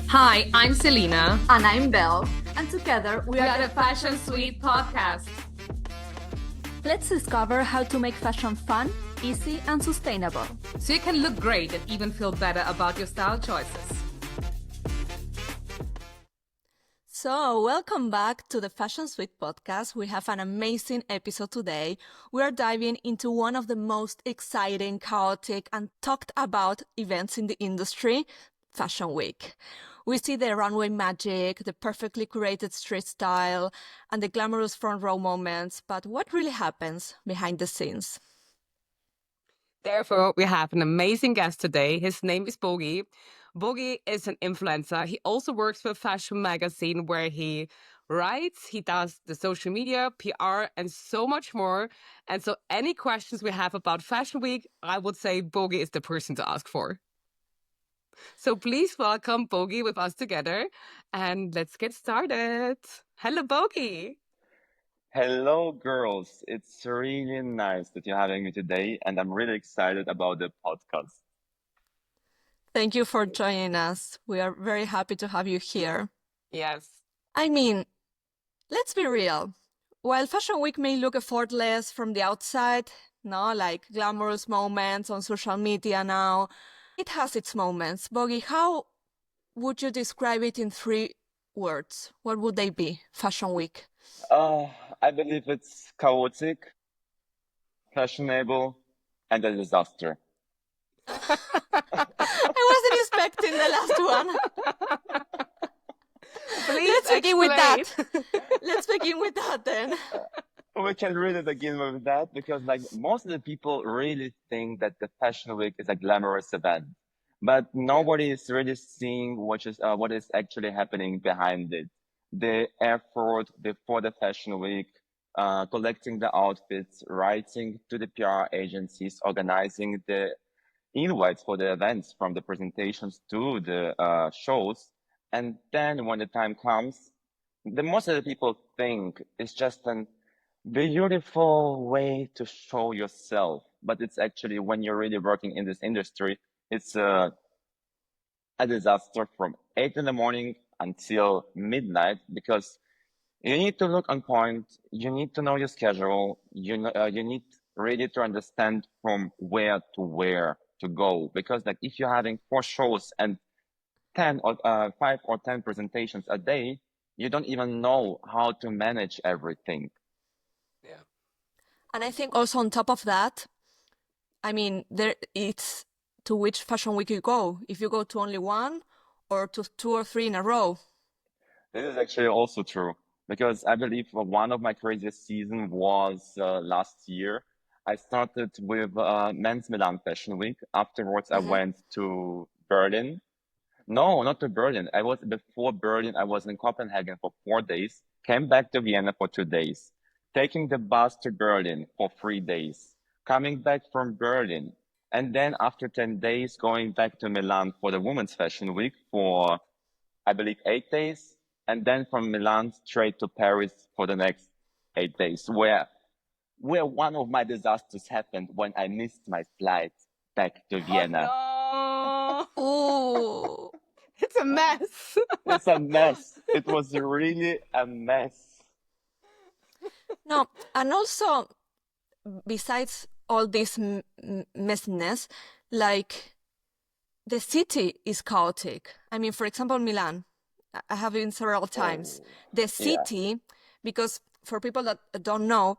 Hi, I'm Selena. And I'm Belle, and together we are the Fashion Suite podcast. Let's discover how to make fashion fun, easy, and sustainable. So you can look great and even feel better about your style choices. So, welcome back to the Fashion Suite podcast. We have an amazing episode today. We are diving into one of the most exciting, chaotic, and talked about events in the industry, Fashion Week. We see the runway magic, the perfectly curated street style, and the glamorous front row moments. But what really happens behind the scenes? Therefore, we have an amazing guest today. His name is Bogi. Bogi is an influencer. He also works for a fashion magazine where he writes, he does the social media, PR, and so much more. And so any questions we have about Fashion Week, I would say Bogi is the person to ask for. So please welcome Bogi with us together and let's get started. Hello, Bogi. Hello, girls. It's really nice that you're having me today, and I'm really excited about the podcast. Thank you for joining us. We are very happy to have you here. Yes. I mean, let's be real. While Fashion Week may look effortless from the outside, like glamorous moments on social media now, it has its moments. Bogi, how would you describe it in 3 words? What would they be, Fashion Week? I believe it's chaotic, fashionable, and a disaster. I wasn't expecting the last one. Please Let's begin with explain. that. Let's begin with that then. We can really begin with that because, most of the people really think that the Fashion Week is a glamorous event, but nobody is really seeing what is actually happening behind it. The effort before the Fashion Week, collecting the outfits, writing to the PR agencies, organizing the invites for the events from the presentations to the shows. And then when the time comes, the most of the people think it's just a beautiful way to show yourself. But it's actually, when you're really working in this industry, it's a disaster from 8 in the morning until midnight because you need to look on point. You need to know your schedule. You need really to understand from where to where to go. Because if you're having 4 shows and 5 or 10 presentations a day, you don't even know how to manage everything. Yeah. And I think also on top of that, it's to which Fashion Week you go. If you go to only one or to 2 or 3 in a row. This is actually also true because I believe one of my craziest season was last year. I started with Men's Milan Fashion Week. Afterwards, I went to Berlin. No, not to Berlin. Before Berlin, I was in Copenhagen for 4 days, came back to Vienna for 2 days, taking the bus to Berlin for 3 days, coming back from Berlin, and then after 10 days, going back to Milan for the Women's Fashion Week for, I believe, 8 days, and then from Milan straight to Paris for the next 8 days, where one of my disasters happened when I missed my flight back to Vienna. Oh, no. Oh, It's a mess. It's a mess. It was really a mess. no. And also, besides all this messiness, the city is chaotic. For example, Milan. I have been several times. The city, because for people that don't know,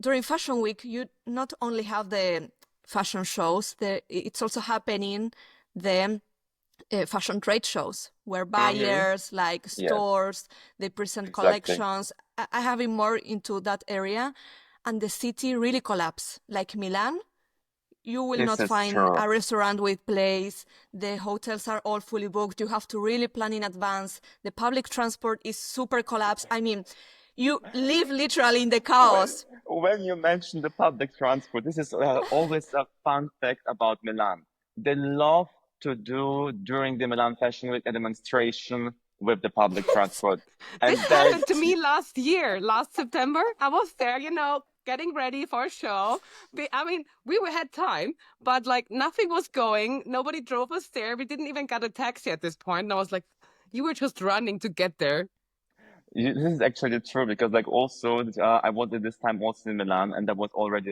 during Fashion Week, you not only have the fashion shows, it's also happening the fashion trade shows where buyers, stores, they present collections. I have been more into that area, and the city really collapsed. Like Milan, you will not find a restaurant with place. The hotels are all fully booked. You have to really plan in advance. The public transport is super collapsed. You live literally in the chaos. When you mention the public transport, this is always a fun fact about Milan. They love to do during the Milan Fashion Week a demonstration with the public transport. This happened to me last September. I was there, getting ready for a show. I mean, we had time, but like nothing was going. Nobody drove us there. We didn't even get a taxi at this point. And I was like, you were just running to get there. This is actually true because like also I was at this time also in Milan and that was already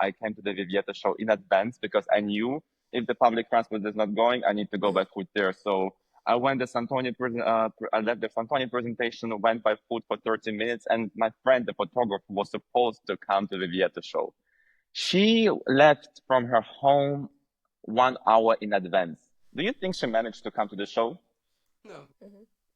I came to the Vivietta show in advance because I knew if the public transport is not going, I need to go by foot there. So I went the Santoni I left the Santoni presentation, went by foot for 30 minutes, and my friend, the photographer, was supposed to come to the Vivietta show. She left from her home 1 hour in advance. Do you think she managed to come to the show? No.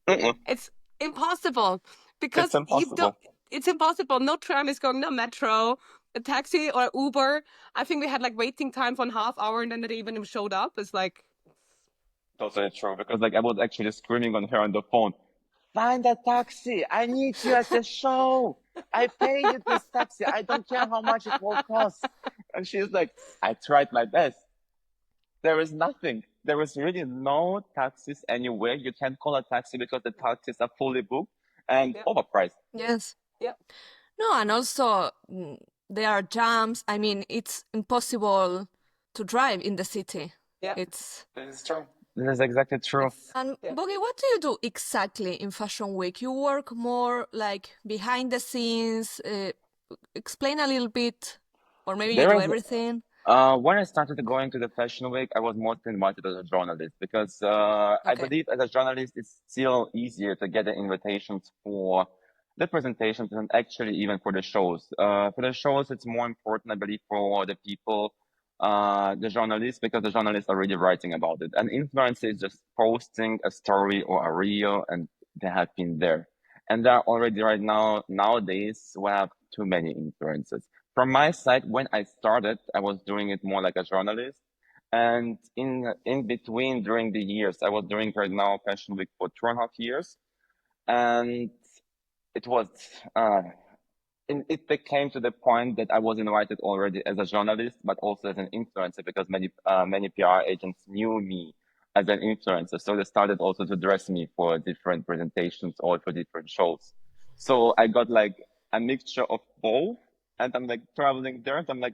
Mm-mm. It's impossible It's because you don't. impossible. It's impossible. No tram is going, no metro, a taxi or Uber. I think we had like waiting time for a half hour and then they even showed up. It's like, Totally true because like I was actually screaming on her on the phone, find a taxi. I need you at the show. I paid you this taxi. I don't care how much it will cost. And she's like, I tried my best. There is nothing. There is really no taxis anywhere. You can't call a taxi because the taxis are fully booked and overpriced. Yes. yeah. No, and also there are jams. I mean, it's impossible to drive in the city. Yeah. It's This is true. This is exactly true. And Yeah. Bogi, what do you do exactly in Fashion Week? You work more like behind the scenes. Explain a little bit, or maybe you There do is everything. When I started going to the fashion week, I was mostly invited as a journalist because I Okay. believe as a journalist, it's still easier to get the invitations for the presentations and actually even for the shows. For the shows, it's more important, I believe, for the people, the journalists, because the journalists are really writing about it. An influencer is just posting a story or a reel and they have been there. And there are already right now, nowadays, we have too many influencers. From my side, when I started, I was doing it more like a journalist. And in between, during the years, I was doing right now Fashion Week for 2.5 years. And it was, it became to the point that I was invited already as a journalist, but also as an influencer because many PR agents knew me as an influencer. So they started also to dress me for different presentations or for different shows. So I got like a mixture of both. And I'm like traveling there and I'm like,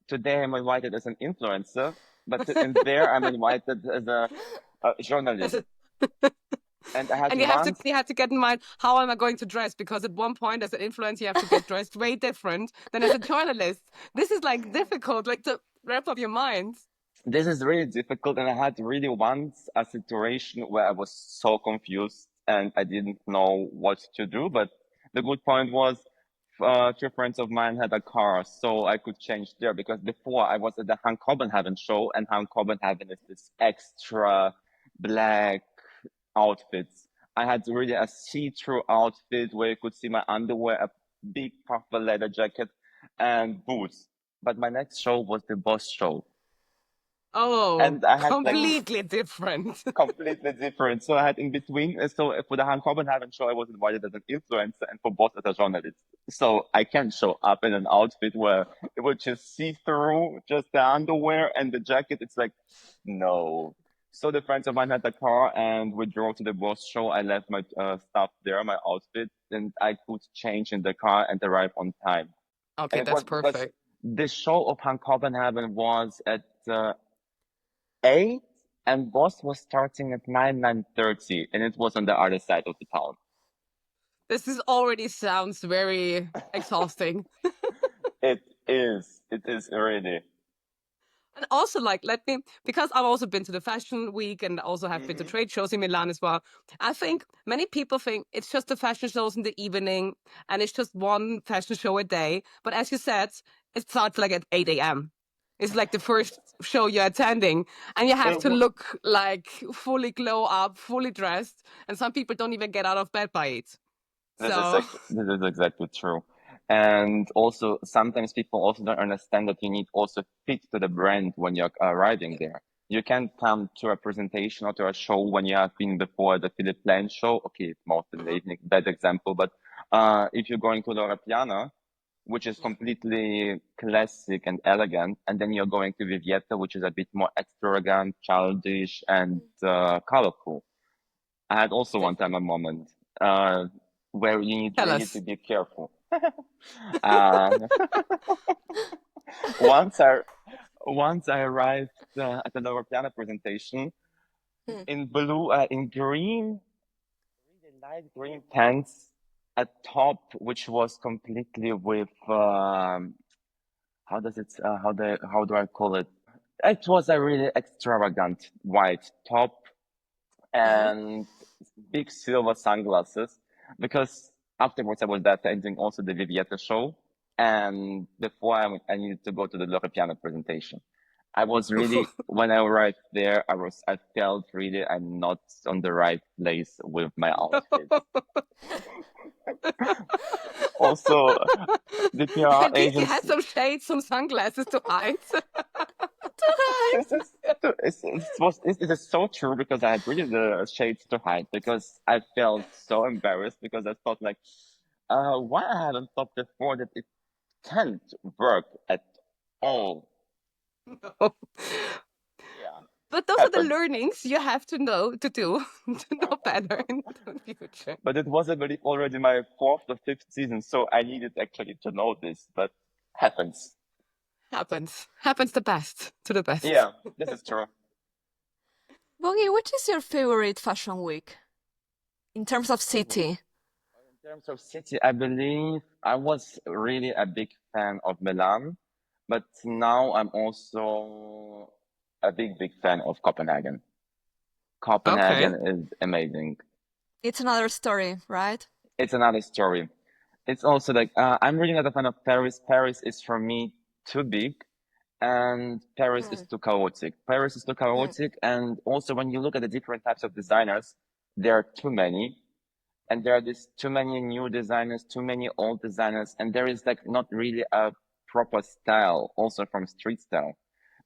today I'm invited as an influencer, but in there I'm invited as a journalist. And I had And once you have to get in mind, how am I going to dress? Because at one point as an influencer, you have to get dressed way different than as a journalist. This is like difficult, like to wrap up your mind. this is really difficult. And I had really once a situation where I was so confused and I didn't know what to do. But the good point was, two friends of mine had a car, so I could change there because before I was at the Han Copenhagen show and Han Copenhagen is this extra black outfits. I had really a see-through outfit where you could see my underwear, a big puffer leather jacket, and boots. But my next show was the Boss show, Oh, and I had like completely different. completely different. So I had in between. So for the Han Copenhagen show, I was invited as an influencer, and for Boss as a journalist. So I can't show up in an outfit where it would just see through just the underwear and the jacket. It's like, no. So the friends of mine had a car, and we drove to the Boss show. I left my stuff there, my outfit, and I could change in the car and arrive on time. Okay, And it that's was because perfect. the show of Han Copenhagen was at 8 and Boss was starting at 9:30 and it was on the other side of the town. This is already sounds very exhausting. It is really. And also, like, because I've also been to the fashion week and also have been to trade shows in Milan as well. I think many people think it's just the fashion shows in the evening and it's just one fashion show a day. But as you said, it starts like at 8 a.m. It's like the first show you're attending and you have to Mhm. look like fully glow up, fully dressed. And some people don't even get out of bed by it. So, This is exactly true. And also sometimes people also don't understand that you need also fit to the brand when you're arriving there. You can't come to a presentation or to a show when you have been before the Philip Plain show. Okay, it's most in the evening, bad example, but if you're going to Laura Piana, which is completely classic and elegant, and then you're going to Vivietta, which is a bit more extravagant, childish, and colorful. I had also one time a moment where you need tell really to us. be careful. Uh, once I once I arrived at the lower piano presentation Mm. in blue, in green, really light green pants, a top which was completely with how do I call it? It was a really extravagant white top Uh-huh. and big silver sunglasses because afterwards I was there attending also the Vivietta show, and before I needed to go to the Lore piano presentation. I was really when I arrived there, I felt really I'm not on the right place with my outfit. Also, the PR At least you had agency. some shades, some sunglasses to hide. This is it is so true because I had really the shades to hide because I felt so embarrassed because I thought like, why I haven't thought before that it can't work at all. Yeah, But those are the happens. learnings you have to know to do to know better in the future. But it was, I believe, already my fourth or fifth season, so I needed actually to know this, but happens. Happens the best to the best. Yeah, this is true. Bogi, which is your favorite fashion week in terms of city? In terms of city, I believe I was really a big fan of Milan, but now I'm also a big fan of Copenhagen. Okay. Copenhagen is amazing. It's another story, right? It's another story. It's also like I'm really not a fan of Paris. Paris is for me too big, and Paris is Mm. too chaotic. Paris is too chaotic, and also when you look at the different types of designers, there are too many. And there are just too many new designers, too many old designers, and there is like not really a proper style also from street style.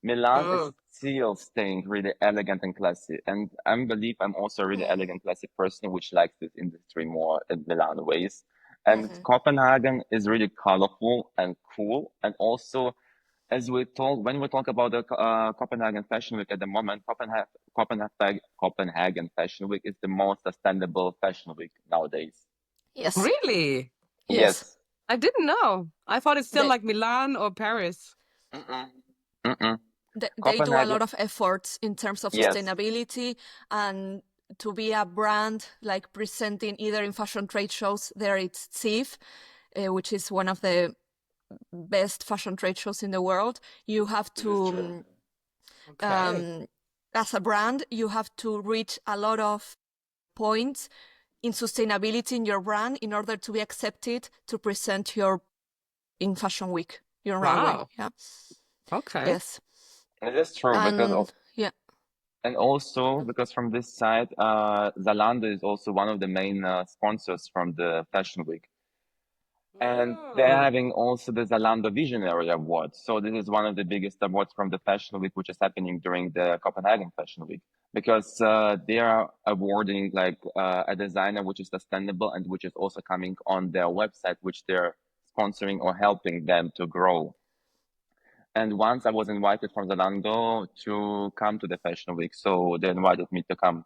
Milan is Oh. still staying really elegant and classy, and I believe I'm also a really elegant, classy person which likes this industry more in Milan ways. And Mm-hmm. Copenhagen is really colorful and cool, and also as we told when we talk about the Copenhagen Fashion Week at the moment, Copenhagen Fashion Week is the most sustainable fashion week nowadays. Yes, Really? yes. Yes. I didn't know. I thought it's still They, like Milan or Paris. Mm-mm. Mm-mm. they do a Copenhagen. lot of efforts in terms of Yes. sustainability and to be a brand like presenting either in fashion trade shows. There it's CIF, which is one of the best fashion trade shows in the world. You have This is to true. Okay. as a brand, you have to reach a lot of points in sustainability in your brand in order to be accepted to present your in Fashion Week, your runway. Wow. Yeah. Okay. Yes. It is true because And yeah. and also because from this side, Zalando is also one of the main sponsors from the Fashion Week. And they're Oh. having also the Zalando Visionary Award. So this is one of the biggest awards from the Fashion Week, which is happening during the Copenhagen Fashion Week, because they are awarding like a designer which is sustainable and which is also coming on their website, which they're sponsoring or helping them to grow. And once I was invited from Zalando to come to the Fashion Week, so they invited me to come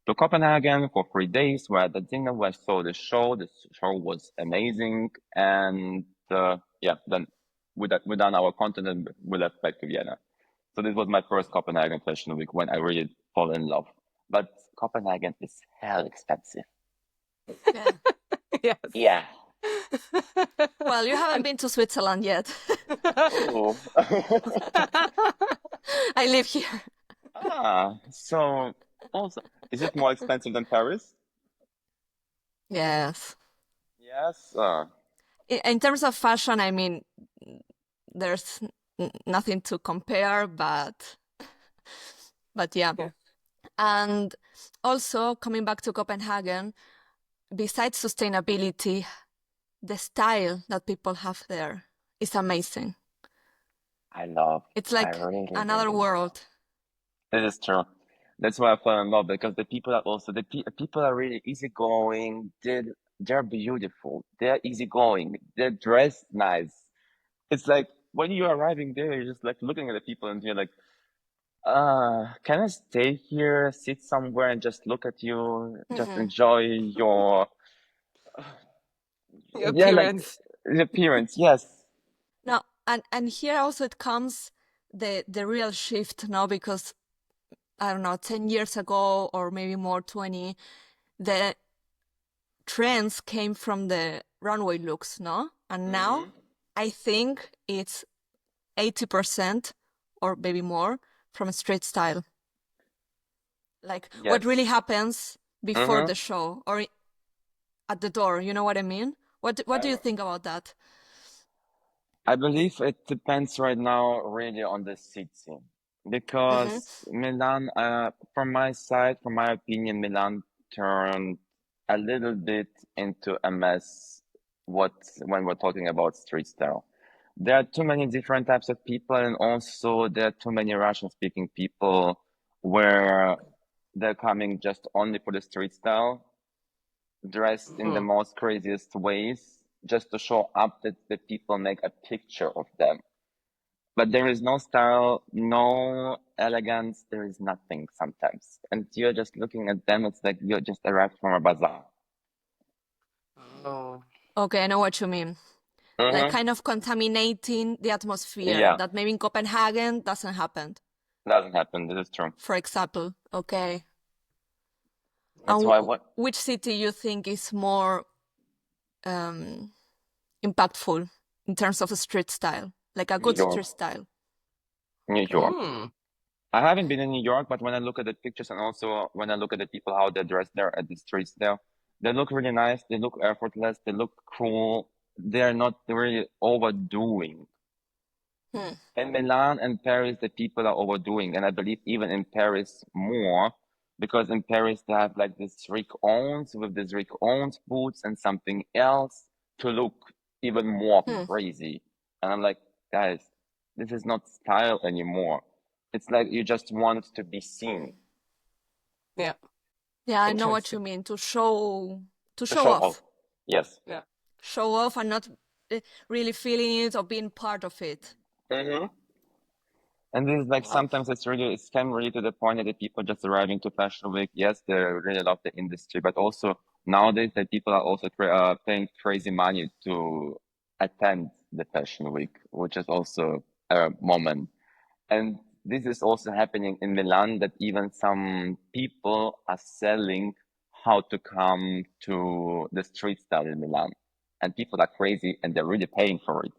to Copenhagen for 3 days. Where at the dinner, where I saw the show. The show was amazing, and yeah, then we done our content and we left back to Vienna. So this was my first Copenhagen Fashion Week when I really fall in love. But Copenhagen is hell expensive. Yeah. Yes. Yeah. Well, you haven't been to Switzerland yet. Oh. I live here. So also, is it more expensive than Paris? Yes. Yes. In terms of fashion, I mean, there's nothing to compare, but yeah. Yeah. And also coming back to Copenhagen, besides sustainability, the style that people have there is amazing. I love. It's I like really, another really love. world. It is true. That's why I fell in love because the people are also people are really easygoing. They're beautiful. They're easygoing. They're dressed nice. It's like when you're arriving there, you're just like looking at the people and you're like, can I stay here, sit somewhere and just look at you, just Mhm. enjoy your Your yeah, like appearance. The appearance, yes. No, and here also it comes the real shift now, because I don't know, 10 years ago or maybe more, 20, the trends came from the runway looks, no? And now I think it's 80% or maybe more from street style. Like what really Yes. happens before the show or at the door, you know what I mean? What do you think about that? I believe it depends right now really on the city Mm-hmm. because Milan, from my side, from my opinion, Milan turned a little bit into a mess. When we're talking about street style, there are too many different types of people, and also there are too many Russian-speaking people where they're coming just only for the street style, dressed in the most craziest ways just to show up that the people make a picture of them. But there is no style, no elegance, there is nothing sometimes. And you're just looking at them, it's like you're just arrived from a bazaar. Oh. Okay, I know what you mean. Like Mm-hmm. kind of contaminating the atmosphere Yeah, that maybe in Copenhagen doesn't happen, doesn't happen. This is true. for example. Okay. That's And why what which city you think is more um, impactful in terms of street style, like a New good York. street style? New York. Mm. I haven't been in New York, but when I look at the pictures and also when I look at the people, how they're dressed there at the streets there, they look really nice. They look effortless. They look cool. They're not really overdoing. Hmm. In Milan and Paris, the people are overdoing, and I believe even in Paris more, because in Paris they have like this Rick Owens with this Rick Owens boots and something else to look even more Hmm. crazy. And I'm like, guys, this is not style anymore. It's like you just want to be seen Yeah. Yeah, I know what you Interesting. mean. To to show show off. off, Yes. Yeah. show off, and not really feeling it or being part of it. Mm-hmm. And this is like Wow. sometimes it's come really to the point that the people just arriving to Fashion Week. Yes, they really love the industry, but also nowadays that people are also paying crazy money to attend the Fashion Week, which is also a moment. And this is also happening in Milan that even some people are selling how to come to the street style in Milan. And people are crazy and they're really paying for it.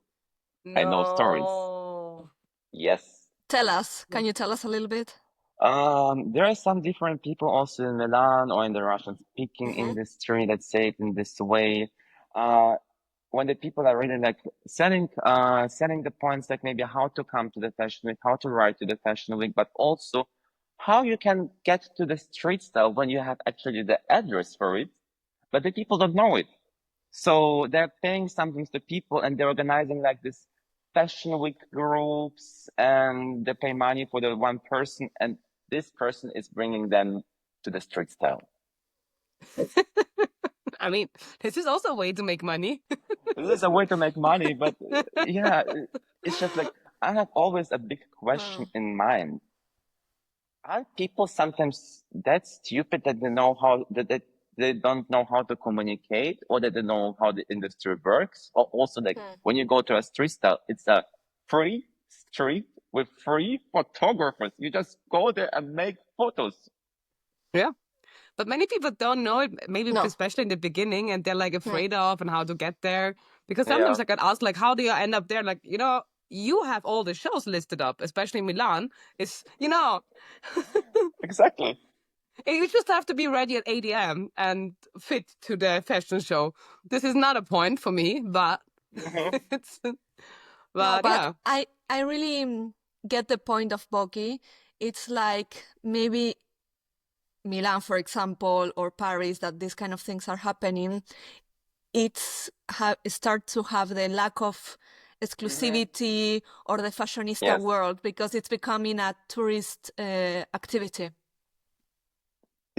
I know stories. No. Yes. Tell us. Can you tell us a little bit? There are some different people also in Milan or in the Russian speaking Mm-hmm. industry that say it in this way. When the people are really like selling the points like maybe how to come to the fashion week, how to ride to the fashion week, but also how you can get to the street style when you have actually the address for it, but the people don't know it. So they're paying something to people and they're organizing like this fashion week groups and they pay money for the one person and this person is bringing them to the street style. I mean, this is also a way to make money. This is a way to make money, but yeah, it's just like I have always a big question Wow. in mind. Are people sometimes that stupid that they know how they don't know how to communicate or that they know how the industry works? Or also like Hmm. when you go to a street style, it's a free street with free photographers. You just go there and make photos. Yeah. But many people don't know it, maybe No. especially in the beginning, and they're like Hmm. afraid of and how to get there. Because Yeah, sometimes I get asked, like, how do you end up there? Like, you have all the shows listed up, especially Milan. It's, exactly. you just have to be ready at 8 a.m. and fit to the fashion show. This is not a point for me, but Mhm. it's, No, but but yeah. I really get the point of Bogi. It's like maybe Milan, for example, or Paris, that these kind of things are happening. Start to have the lack of exclusivity or the fashionista Yes. world, because it's becoming a tourist activity.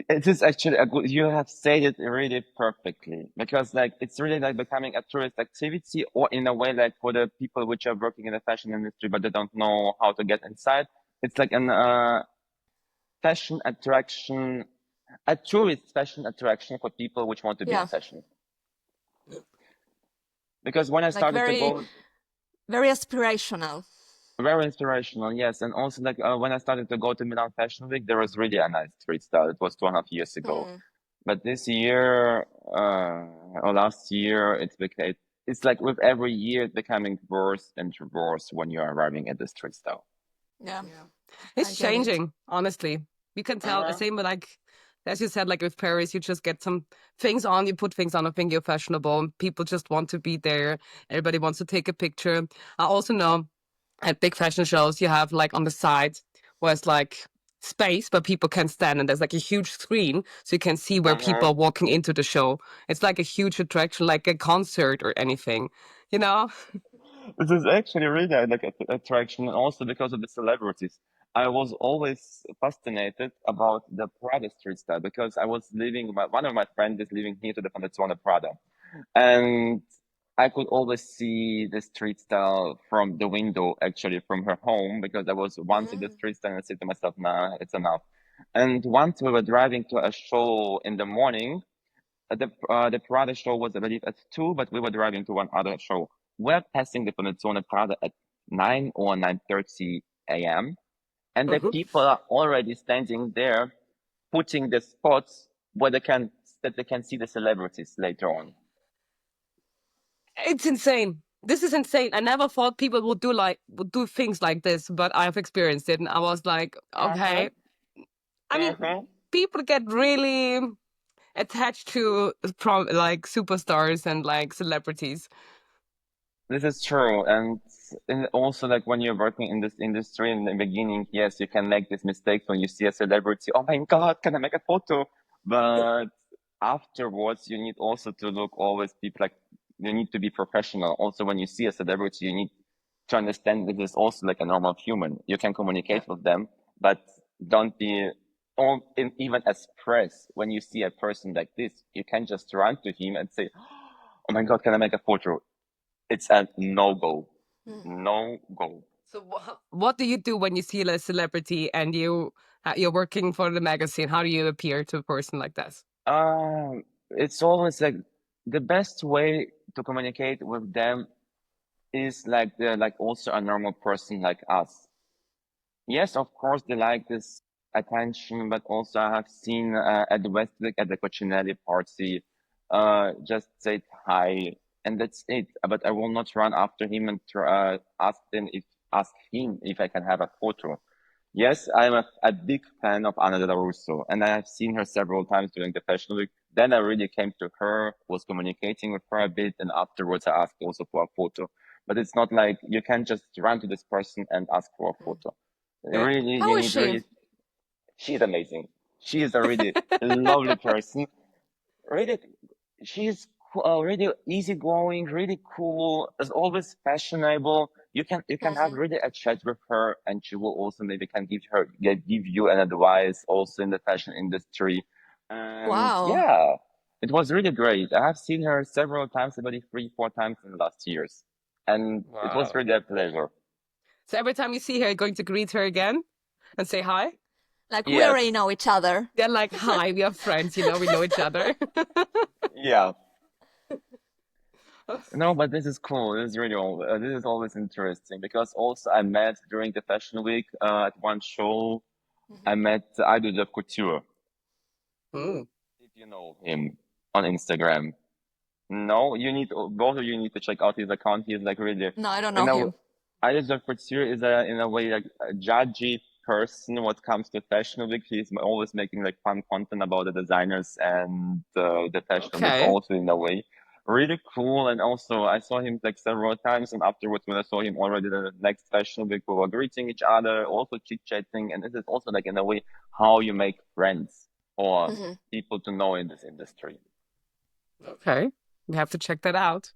It is actually a good, you have said it really perfectly because like it's really like becoming a tourist activity or in a way like for the people which are working in the fashion industry but they don't know how to get inside. It's like an fashion attraction, a tourist fashion attraction for people which want to be in Yeah. fashion. Because when I Like started to go, very aspirational. very inspirational, yes. And also like when I started to go to Milan Fashion Week, there was really a nice street style. It was 2.5 years ago. But this year, or last year, it's like with every year it's becoming worse and worse when you're arriving at the street style. Yeah. It's I get it. changing, honestly. You can tell the same with like, as you said, like with Paris, you just get some things on, you put things on, I think you're fashionable. People just want to be there. Everybody wants to take a picture. I also know at big fashion shows, you have like on the side where it's like space where people can stand and there's like a huge screen so you can see where people are walking into the show. It's like a huge attraction, like a concert or anything, you know? This is actually really like a attraction, and also because of the celebrities. I was always fascinated about the Prada street style because I was living. One of my friends is living here to the Fondazione Prada, and I could always see the street style from the window, actually from her home, because I was once in the street style and I said to myself, "Nah, it's enough." And once we were driving to a show in the morning, the Prada show was, I believe, at 2, but we were driving to one other show. We're passing the Panettone Prada at 9 or 9:30 a.m. And the people are already standing there, putting the spots where that they can see the celebrities later on. It's insane. This is insane. I never thought people would do things like this, but I've experienced it and I was like, okay. I mean, people get really attached to like superstars and like celebrities. This is true. And also like when you're working in this industry in the beginning, yes, you can make these mistakes when you see a celebrity. Oh my God, can I make a photo? But afterwards, you need also to look always people like you need to be professional. Also, when you see a celebrity, you need to understand that this is also like a normal human. You can communicate with them, but don't be even as press when you see a person like this, you can just run to him and say, "Oh my God, can I make a photo?" It's a no-go. No-go. So what do you do when you see a celebrity and you're working for the magazine? How do you appear to a person like this? It's always like the best way to communicate with them is like they're like also a normal person like us. Yes, of course they like this attention, but also I have seen at the Westwick at the Coccinelli party, just say hi and that's it. But I will not run after him and ask him if I can have a photo. Yes, I'm a big fan of Anna Della Russo, and I have seen her several times during the Fashion Week. Then I really came to her, was communicating with her a bit, and afterwards I asked also for a photo. But it's not like you can just run to this person and ask for a photo. Really, How you is need she? really. She's amazing. She is a really lovely person. Really, she's really easygoing, really cool, is always fashionable. You can have really a chat with her, and she will also maybe can give you an advice also in the fashion industry. And Wow. yeah, it was really great. I have seen her several times, about 3, 4 times in the last years, and it was really a pleasure. So every time you see her, you're going to greet her again and say hi? Like we Yes, already know each other. They're like, hi, we are friends, we know each other. yeah. No, but this is cool. This is always interesting because also I met during the Fashion Week at one show. I met Idol of Couture. Mm. If you know him on Instagram, no, both of you need to check out his account. He's like really, No, I don't you know know, him. Idol of Couture is in a way like a judgy person when it comes to Fashion Week. He's always making like fun content about the designers and the Fashion Week Okay. also in a way. Really cool. And also I saw him like several times and afterwards when I saw him already the next Fashion Week, we were greeting each other, also chit-chatting. And this is also like in a way how you make friends or people to know in this industry. Okay. We have to check that out.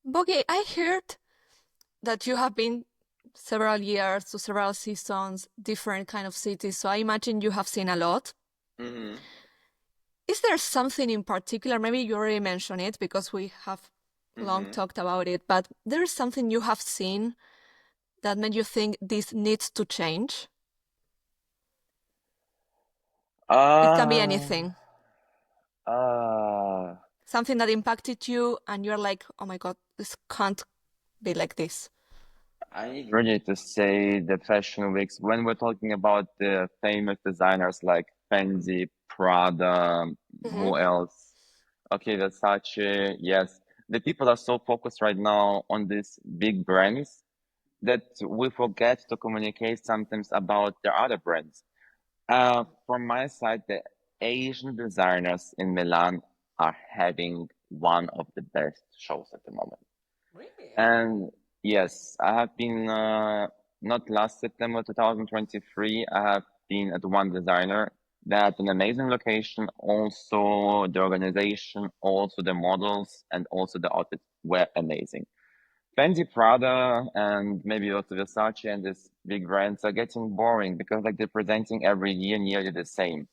Bogi, I heard that you have been several years to several seasons, different kind of cities. So I imagine you have seen a lot. Mm-hmm. Is there something in particular? Maybe you already mentioned it because we have long talked about it, but there is something you have seen that made you think this needs to change? It can be anything. Uh, Something that impacted you and you're like, oh my God, this can't be like this? I need really to say the fashion weeks, when we're talking about the famous designers like Fendi, Prada, Mm-hmm. who else? Okay, Versace, yes. The people are so focused right now on these big brands that we forget to communicate sometimes about the other brands. From my side, the Asian designers in Milan are having one of the best shows at the moment. Really? And yes, I have been not last September 2023. I have been at one designer that had an amazing location. Also, the organization, also the models, and also the outfits were amazing. Fendi, Prada, and maybe also Versace and these big brands are getting boring because like they're presenting every year nearly the same.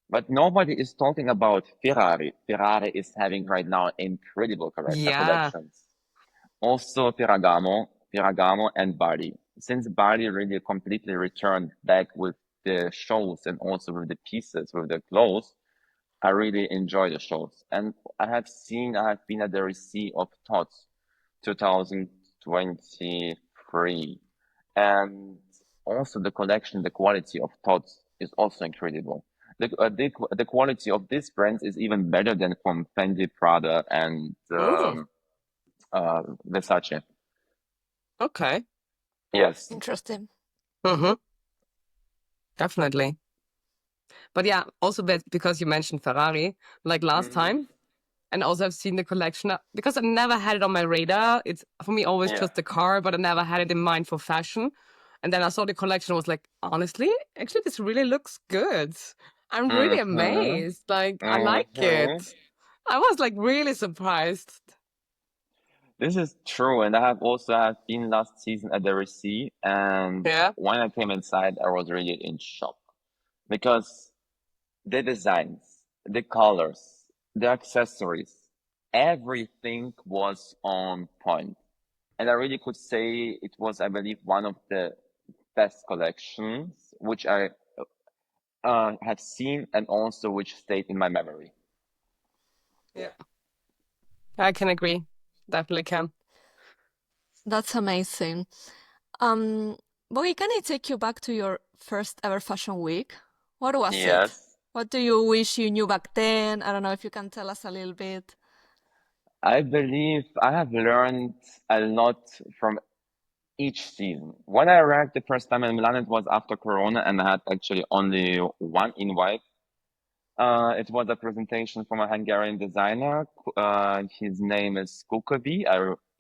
But nobody is talking about Ferrari. Ferrari is having right now incredible Yeah. collections. Also Ferragamo and Bali. Since Bali really completely returned back with the shows and also with the pieces, with the clothes, I really enjoy the shows. And I have been at the receipt of TOTS 2023. And also the collection, the quality of TOTS is also incredible. The quality of these brands is even better than from Fendi, Prada, and Mm, Versace. okay. Yes. Interesting. Mm-hmm. Definitely. But yeah, also because you mentioned Ferrari, like last Mm-hmm. time, and also I've seen the collection because I never had it on my radar. It's for me always Yeah. just the car, but I never had it in mind for fashion. And then I saw the collection, I was like, honestly, actually, this really looks good. I'm really Mm-hmm. amazed. Like, I like Mm-hmm. it. I was like really surprised. This is true, and I have been last season at the receipt, and Yeah. when I came inside, I was really in shock because the designs, the colors, the accessories, everything was on point. And I really could say it was, I believe, one of the best collections which I have seen and also which stayed in my memory. Yeah. I can agree. Definitely can. That's amazing. Um, Bogi, can I take you back to your first ever fashion week? What was it? Yes, What do you wish you knew back then? I don't know if you can tell us a little bit. I believe I have learned a lot from each season. When I arrived the first time in Milan, it was after Corona, and I had actually only one invite. It was a presentation from a Hungarian designer. His name is Kukovi.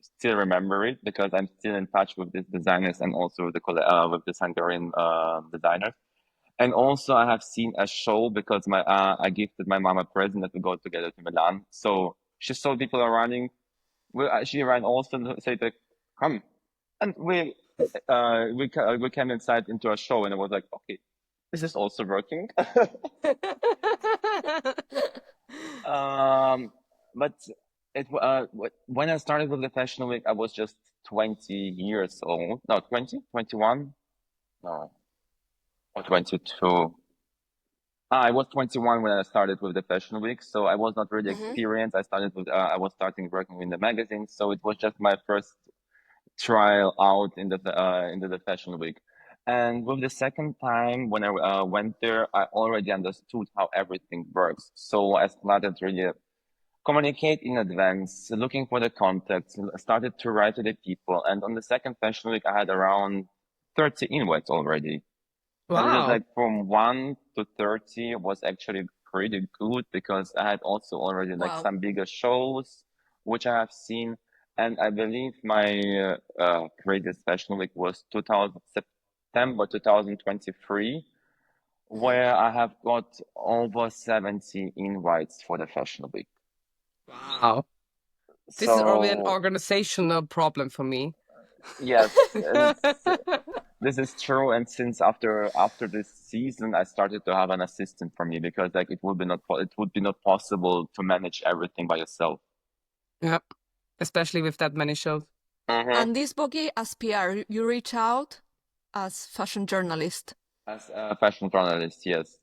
Still remember it because I'm still in touch with these designers and also with with this Hungarian designers. And also, I have seen a show because I gifted my mom a present that we go together to Milan. So she saw people are running. She ran also and said like, "Come," and we came inside into a show, and it was like, okay, this is also working. Um, but when I started with the Fashion Week, I was just 20 years old. No, 20, 21, no, or 22. I was 21 when I started with the Fashion Week, so I was not really Mm-hmm. experienced. I was starting working in the magazine, so it was just my first trial out into the Fashion Week. And with the second time when I went there, I already understood how everything works. So I started really communicate in advance, looking for the contacts, started to write to the people. And on the second Fashion Week, I had around 30 invites already. And it was Wow. like from 1 to 30 was actually pretty good because I had also already like Wow. some bigger shows, which I have seen. And I believe my greatest Fashion Week was 2000, September 2023, Mm-hmm. where I have got over 70 invites for the Fashion Week. Wow. This is already an So organizational problem for me. yes, this is true. And since after this season, I started to have an assistant for me because like it would be not possible to manage everything by yourself. Yeah, especially with that many shows. Mm-hmm. And this Bogi, as PR, you reach out as fashion journalist. As a fashion journalist, yes.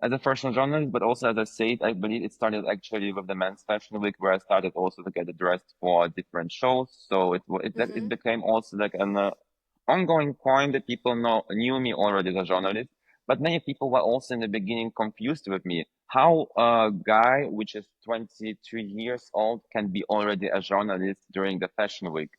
as a fashion journalist, but also as I said, I believe it started actually with the men's fashion week, where I started also to get dressed for different shows. So it became also like an ongoing point that people knew me already as a journalist. But many people were also in the beginning confused with me. How a guy which is 23 years old can be already a journalist during the fashion week?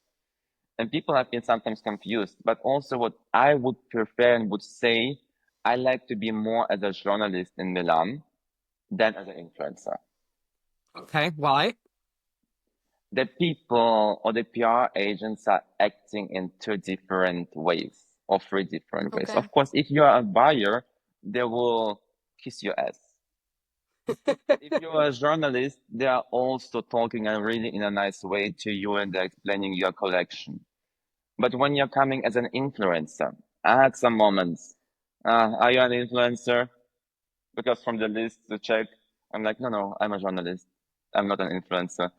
And people have been sometimes confused. But also what I would prefer and would say, I like to be more as a journalist in Milan than as an influencer. Okay, why? The people or the PR agents are acting in two different ways or three different ways. Okay. Of course, if you are a buyer, they will kiss your ass. But if you're a journalist, they are also talking and really in a nice way to you and they're explaining your collection. But when you're coming as an influencer, I had some moments. Are you an influencer? Because from the list to check, I'm like, no, I'm a journalist. I'm not an influencer.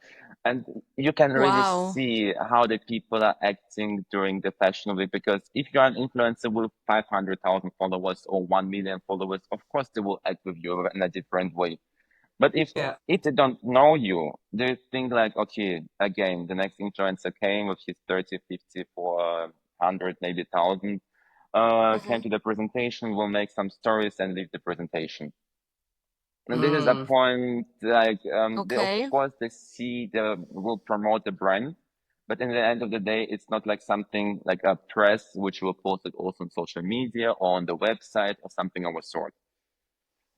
And you can really Wow. see how the people are acting during the fashion week. Because if you're an influencer with 500,000 followers or 1 million followers, of course they will act with you in a different way. But Yeah. if they don't know you, they think like, okay, again, the next influencer came with his 30, 50, 400, maybe 1,000, came to the presentation, will make some stories and leave the presentation. And this is a Mm. point, like, they, of Okay. course, they will promote the brand, but in the end of the day, it's not like something like a press, which will post it also on social media or on the website or something of a sort.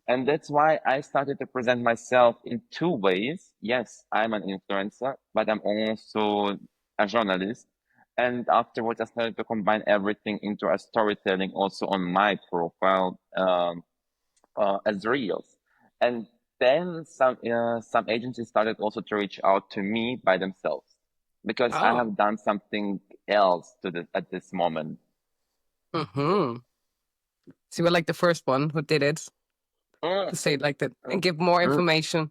And that's why I started to present myself in two ways. Yes, I'm an influencer, but I'm also a journalist. And afterwards, I started to combine everything into a storytelling also on my profile, as reels. And then some agencies started also to reach out to me by themselves because I Oh. have done something else at this moment. Mm-hmm. So you were like the first one who did it, Mm, to say it like that, mm, and give more mm. information.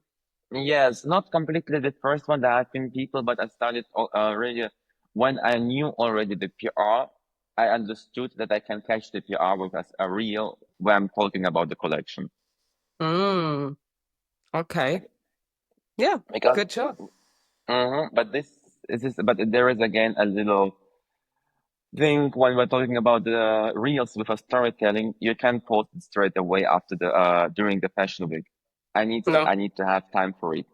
Yes, not completely the first one. There have been people, but I started really when I knew already the PR. I understood that I can catch the PR with a reel where I'm talking about the collection. Mm. Okay. Yeah. Because, Good job. but but there is again a little thing when we're talking about the reels with a storytelling. You can post it straight away after the during the fashion week. No. I need to have time for it.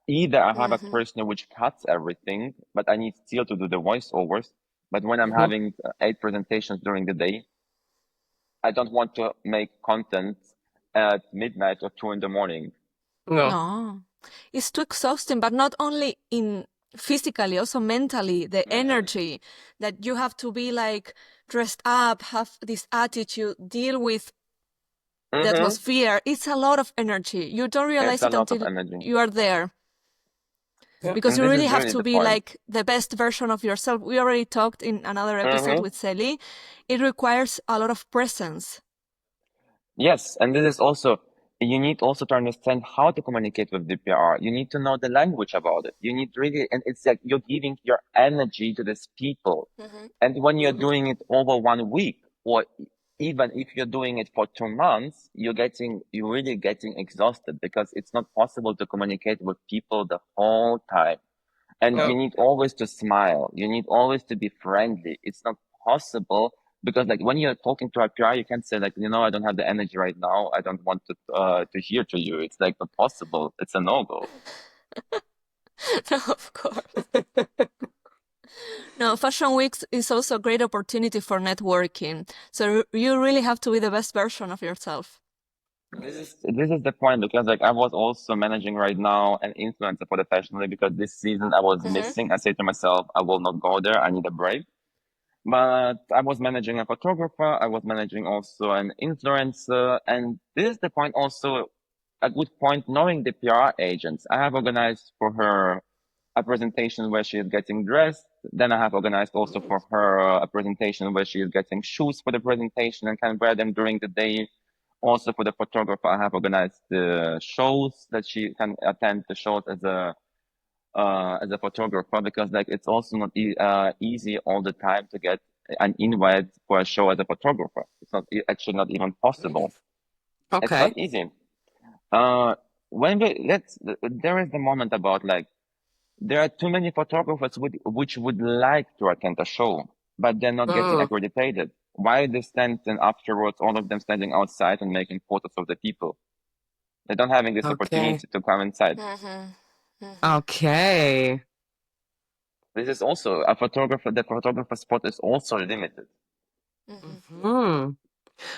Either I have a Mm-hmm. person which cuts everything, but I need still to do the voiceovers. But when I'm Mm-hmm. having 8 presentations during the day, I don't want to make content at midnight or 2 in the morning. No. No. It's too exhausting, but not only in physically, also mentally, the Mentally. energy that you have to be like dressed up, have this attitude, deal with the Mm-hmm. atmosphere. It's a lot of energy. You don't It's realize a it lot of until energy. you are there Yeah. because And you this really is have really to the be point. like the best version of yourself. We already talked in another episode Mm-hmm. with Sally. It requires a lot of presence. Yes, and this is also, you need also to understand how to communicate with the PR. You need to know the language about it. You need really, and it's like you're giving your energy to these people. Mm-hmm. And when you're Mm-hmm. doing it over 1 week, or even if you're doing it for 2 months, you're really getting exhausted because it's not possible to communicate with people the whole time. And you No. need always to smile. You need always to be friendly. It's not possible because like when you're talking to a PR, you can't say like, I don't have the energy right now. I don't want to hear to you. It's like not possible. It's a no-go. No, of course. No, Fashion Weeks is also a great opportunity for networking. So you really have to be the best version of yourself. This is the point because like I was also managing right now an influencer for the fashion week because this season I was Mm-hmm. missing. I said to myself, I will not go there. I need a break. But I was managing a photographer. I was managing also an influencer. And this is the point also a good point knowing the PR agents. I have organized for her a presentation where she is getting dressed. Then I have organized also for her a presentation where she is getting shoes for the presentation and can wear them during the day. Also for the photographer, I have organized the shows that she can attend the shows as a photographer because like it's also not easy all the time to get an invite for a show as a photographer. It's not actually not even possible. It's Okay. not easy. Uh, when there is the moment about like, there are too many photographers which would like to attend a show, but they're not getting Mm, accredited. Why they stand and afterwards, all of them standing outside and making photos of the people? They don't having this okay. opportunity to come inside. Okay. This is also a photographer. The photographer spot is also limited. Hmm.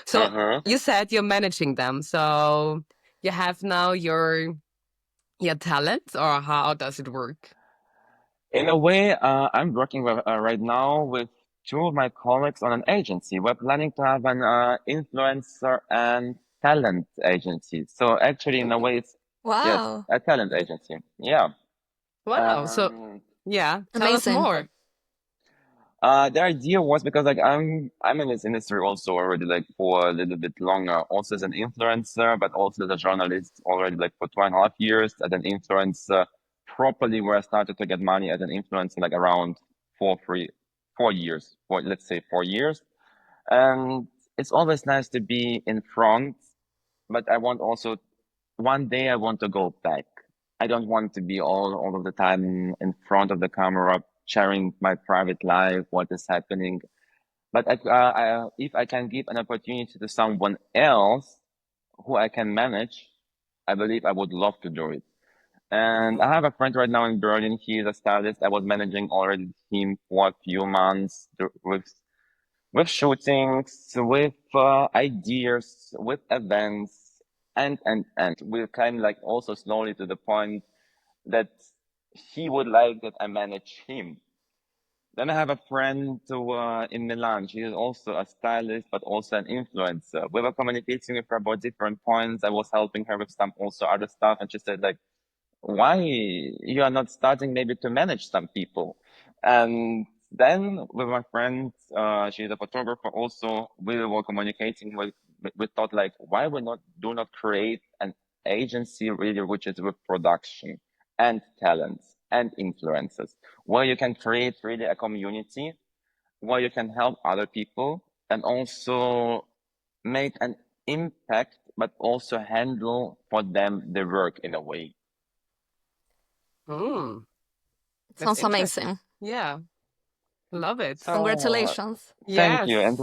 So Uh-huh. you said you're managing them. So you have now your talent, or how does it work? In a way, I'm working with, right now with two of my colleagues on an agency. We're planning to have an influencer and talent agency. So actually, in a way, it's yes, Wow. a talent agency. Yeah. Wow. So Um, yeah, tell us Amazing. more. the idea was because like I'm in this industry also already like for a little bit longer, also as an influencer, but also as a journalist already like for 2.5 years as an influencer properly where I started to get money as an influencer like around 4 years, let's say 4 years. And it's always nice to be in front, but I want also one day I want to go back. I don't want to be all of the time in front of the camera, sharing my private life, what is happening. But if I can give an opportunity to someone else who I can manage, I believe I would love to do it. And I have a friend right now in Berlin. He is a stylist. I was managing already him for a few months with shootings, with ideas, with events, and we came like also slowly to the point that he would like that I manage him. Then I have a friend in Milan. She is also a stylist, but also an influencer. We were communicating with her about different points. I was helping her with some also other stuff, and she said like, why you are not starting maybe to manage some people? And then with my friend, she's a photographer also, we were communicating we thought like, why we not create an agency really, which is with production and talents and influencers, where you can create really a community, where you can help other people and also make an impact, but also handle for them the work in a way. Hmm. That's Sounds interesting. amazing. Yeah, love it. So Congratulations. thank you. Yes.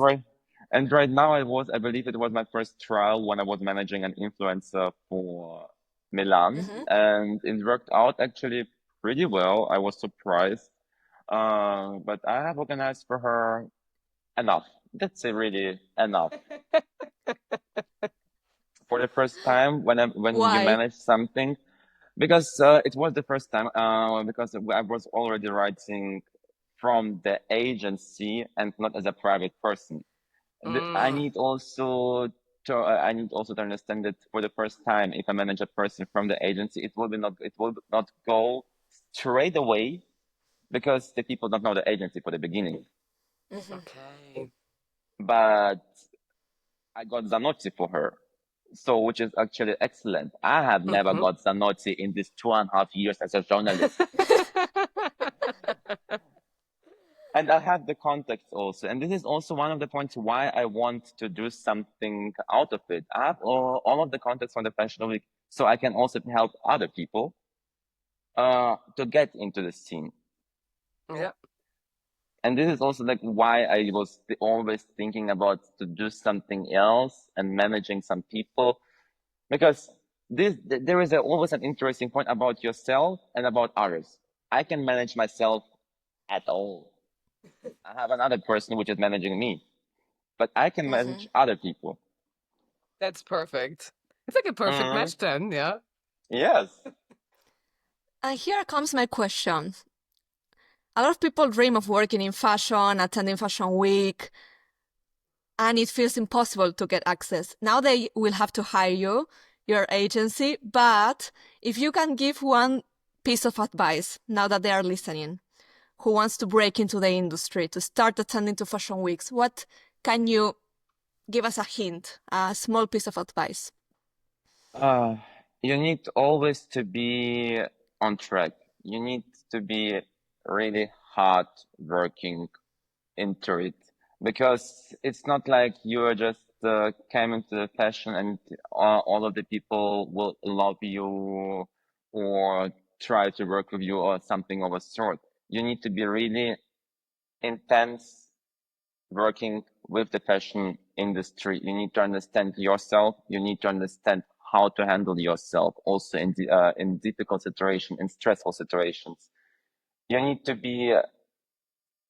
And right now I believe it was my first trial when I was managing an influencer for Milan, and it worked out actually pretty well. I was surprised. But I have organized for her enough. Let's say really enough. For the first time when you Why? manage something, because it was the first time because I was already writing from the agency and not as a private person. I Mm. need also I need also to understand that for the first time, if I manage a person from the agency, it will not go straight away because the people don't know the agency for the beginning. Okay. But I got Zanozzi for her, so which is actually excellent. I have never Mhm. got Zanozzi in these 2.5 years as a journalist. And I have the context also. And this is also one of the points why I want to do something out of it. I have all of the context from the Fashion Week, so I can also help other people to get into the scene. Yeah. And this is also like why I was always thinking about to do something else and managing some people, because there is always an interesting point about yourself and about others. I can manage myself at all. I have another person which is managing me, but I can manage other people. That's perfect. It's like a perfect Mhm. match then, yeah. Yes. And here comes my question. A lot of people dream of working in fashion, attending Fashion Week, and it feels impossible to get access. Now they will have to hire you, your agency, but if you can give one piece of advice now that they are listening, who wants to break into the industry, to start attending to Fashion Weeks, what can you give us a hint, a small piece of advice? Uh, you need always to be on track. You need to be really hard working into it, because it's not like you are just came into the fashion and all of the people will love you or try to work with you or something of a sort. You need to be really intense working with the fashion industry. You need to understand yourself. You need to understand how to handle yourself also in difficult situations, in stressful situations. You need to be,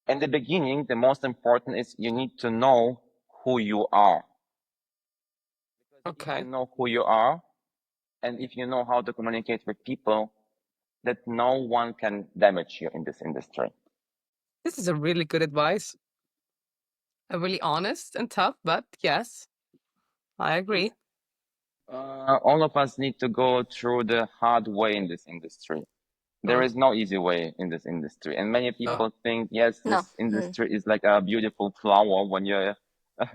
in the beginning, the most important is you need to know who you are. Because if you know who you are, and if you know how to communicate with people, that no one can damage you in this industry. This is a really good advice. Really honest and tough, but yes, I agree. All of us need to go through the hard way in this industry. There is no easy way in this industry. And many people think, yes, this industry is like a beautiful flower. When you're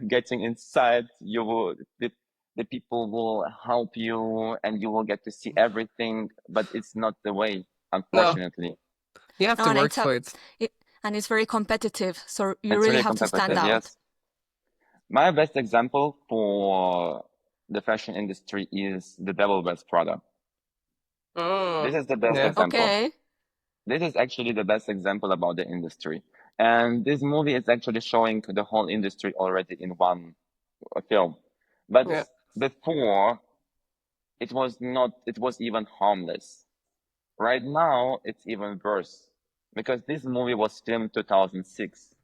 getting inside, the people will help you and you will get to see everything, but it's not the way, unfortunately. You have to work for it. And it's very competitive, so you It's really have to stand out. Yes. My best example for the fashion industry is the Devil Wears Prada. This is the best example. Okay. This is actually the best example about the industry. And this movie is actually showing the whole industry already in one film. But before, it was even harmless. Right now, it's even worse. Because this movie was filmed 2006.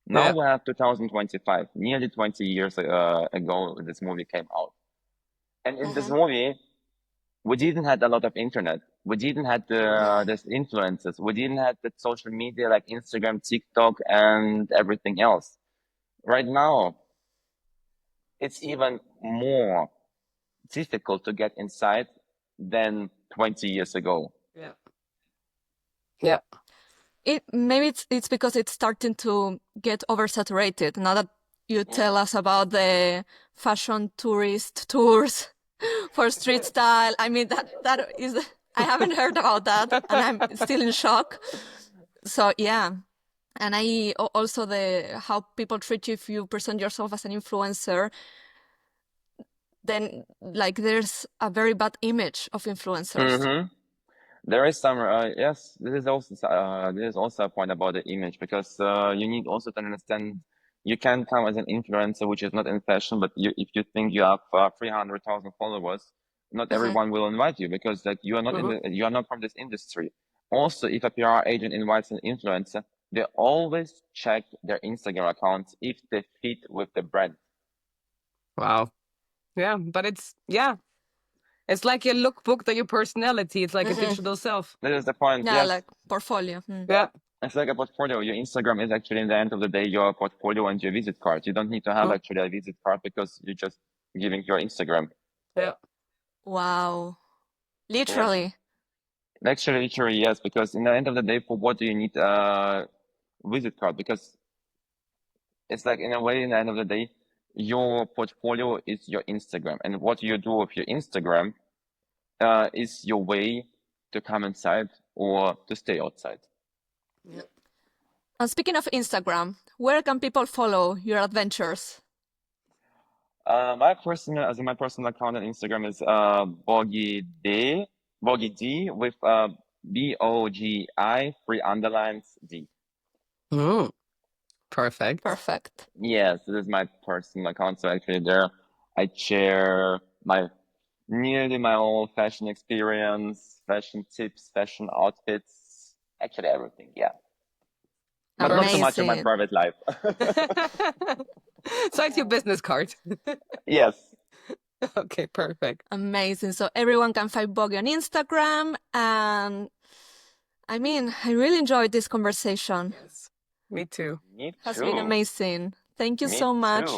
Now we have 2025. Nearly 20 years ago, this movie came out. And in this movie, we didn't have a lot of internet. We didn't have this influences. We didn't have the social media like Instagram, TikTok, and everything else. Right now, it's even more difficult to get inside than 20 years ago. Yeah. Maybe it's because it's starting to get oversaturated. Now that you tell us about the fashion tourist tours for street style, I mean that is, I haven't heard about that, and I'm still in shock. So yeah, and I also how people treat you if you present yourself as an influencer. Then like there's a very bad image of influencers. There is some, yes, this is also a point about the image, because you need also to understand you can come as an influencer, which is not in fashion, but if you think you have 300,000 followers, not everyone will invite you, because like you are not you are not from this industry. Also, if a PR agent invites an influencer, they always check their Instagram accounts if they fit with the brand. Wow. Yeah, but it's like your lookbook to your personality. It's like a digital self. That is the point. Yeah, yes. like portfolio. Yeah. It's like a portfolio. Your Instagram is actually, in the end of the day, your portfolio and your visit card. You don't need to have actually a visit card, because you're just giving your Instagram. Yeah. Wow. Literally. Yeah. Actually, literally, yes, because in the end of the day, for what do you need a visit card? Because it's like, in a way, in the end of the day, your portfolio is your Instagram. And what you do with your Instagram is your way to come inside or to stay outside. Yeah. And speaking of Instagram, where can people follow your adventures? My personal account on Instagram is Bogi D with BOGI 3 underlines D. Perfect. Yes, this is my personal account. So actually there I share nearly my whole fashion experience, fashion tips, fashion outfits, actually everything, yeah. But not so much of my private life. So it's your business card. Yes. Okay, perfect. Amazing. So everyone can find Bogi on Instagram. And I mean, I really enjoyed this conversation. Yes. Me too. It has been amazing. Thank you so much,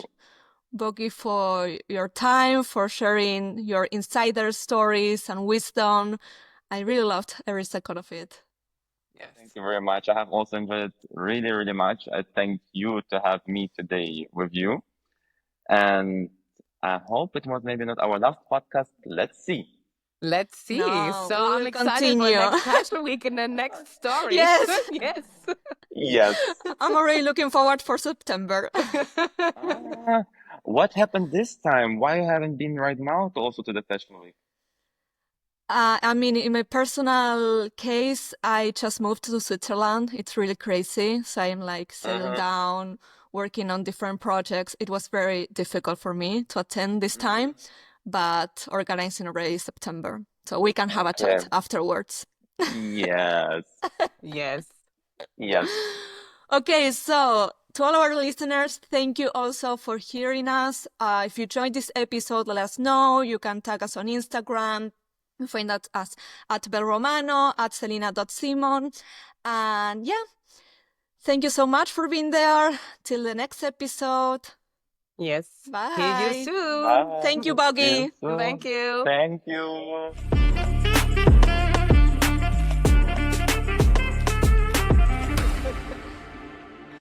Bogi, for your time, for sharing your insider stories and wisdom. I really loved every second of it. Yes. Thank you very much. I have also enjoyed it really, really much. I thank you to have me today with you. And I hope it was maybe not our last podcast. Let's see. Let's see. No, so I'm excited for next Fashion Week and the next story. Yes. Yes. Yes. I'm already looking forward for September. What happened this time? Why you haven't been right now also to the fashion week? I mean, in my personal case, I just moved to Switzerland. It's really crazy. So I'm like settling down, working on different projects. It was very difficult for me to attend this time, but organizing already September. So we can have a Okay. chat afterwards. Yes. Yes. Yes. Okay, so to all our listeners, thank you also for hearing us. If you enjoyed this episode, let us know. You can tag us on Instagram. You find us at Belromano, at Selena.Simon. And yeah, thank you so much for being there. Till the next episode. Yes. Bye. Hear you soon. Bye. Thank you, See you Bogi. soon. Thank you. Thank you.